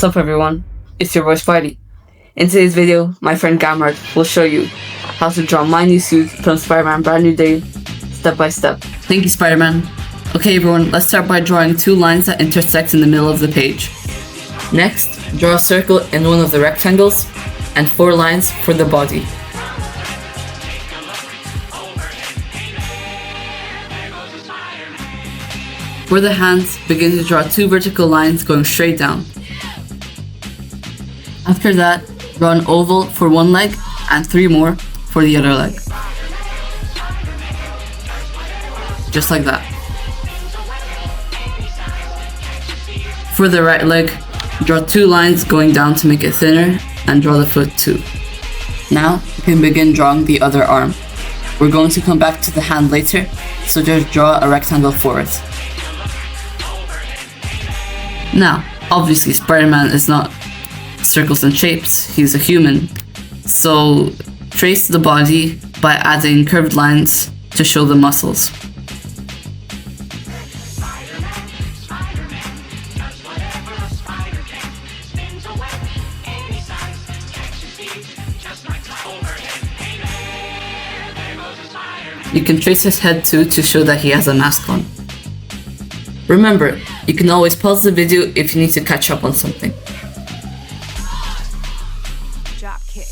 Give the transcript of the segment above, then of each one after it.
What's up everyone, it's your boy Spidey. In today's video, my friend Gammart will show you how to draw my new suit from Spider-Man Brand New Day, step by step. Thank you, Spider-Man. Okay everyone, let's start by drawing 2 lines that intersect in the middle of the page. Next, draw a circle in one of the rectangles, and 4 lines for the body. For the hands, begin to draw 2 vertical lines going straight down. After that, draw an oval for one leg and 3 more for the other leg. Just like that. For the right leg, draw 2 lines going down to make it thinner and draw the foot too. Now, you can begin drawing the other arm. We're going to come back to the hand later, so just draw a rectangle for it. Now, obviously Spider-Man is not circles and shapes, he's a human. So trace the body by adding curved lines to show the muscles. You can trace his head too to show that he has a mask on. Remember, you can always pause the video if you need to catch up on something. Drop kick.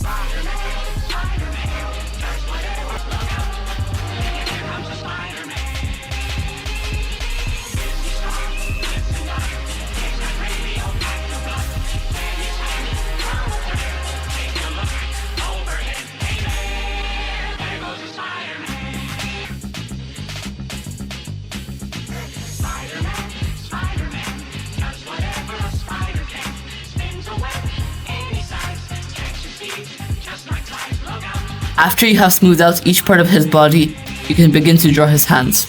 After you have smoothed out each part of his body, you can begin to draw his hands.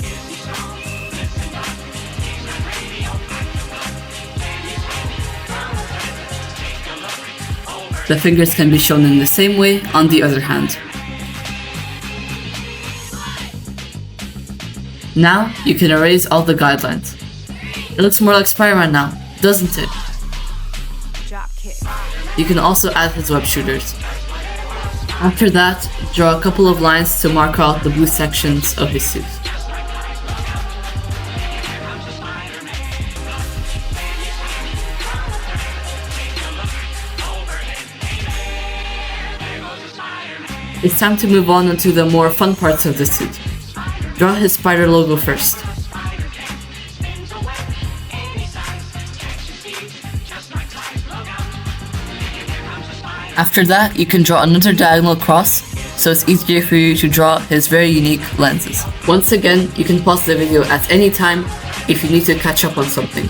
The fingers can be shown in the same way on the other hand. Now, you can erase all the guidelines. It looks more like Spider-Man now, doesn't it? Drop kick. You can also add his web shooters. After that, draw a couple of lines to mark out the blue sections of his suit. It's time to move on to the more fun parts of the suit. Draw his spider logo first. After that, you can draw another diagonal cross, so it's easier for you to draw his very unique lenses. Once again, you can pause the video at any time if you need to catch up on something.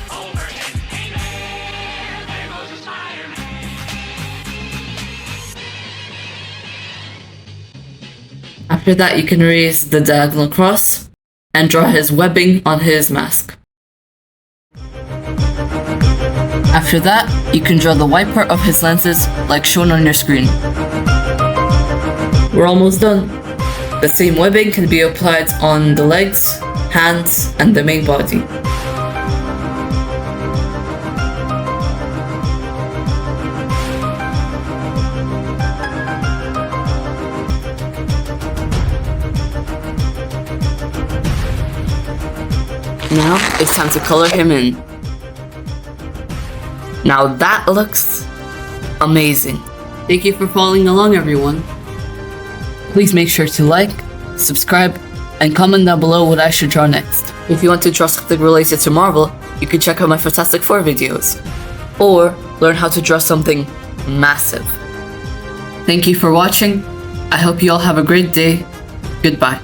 After that, you can erase the diagonal cross and draw his webbing on his mask. After that, you can draw the white part of his lenses like shown on your screen. We're almost done. The same webbing can be applied on the legs, hands, and the main body. Now, it's time to color him in. Now that looks amazing. Thank you for following along everyone. Please make sure to like, subscribe, and comment down below what I should draw next. If you want to draw something related to Marvel, you can check out my Fantastic Four videos. Or learn how to draw something massive. Thank you for watching. I hope you all have a great day. Goodbye.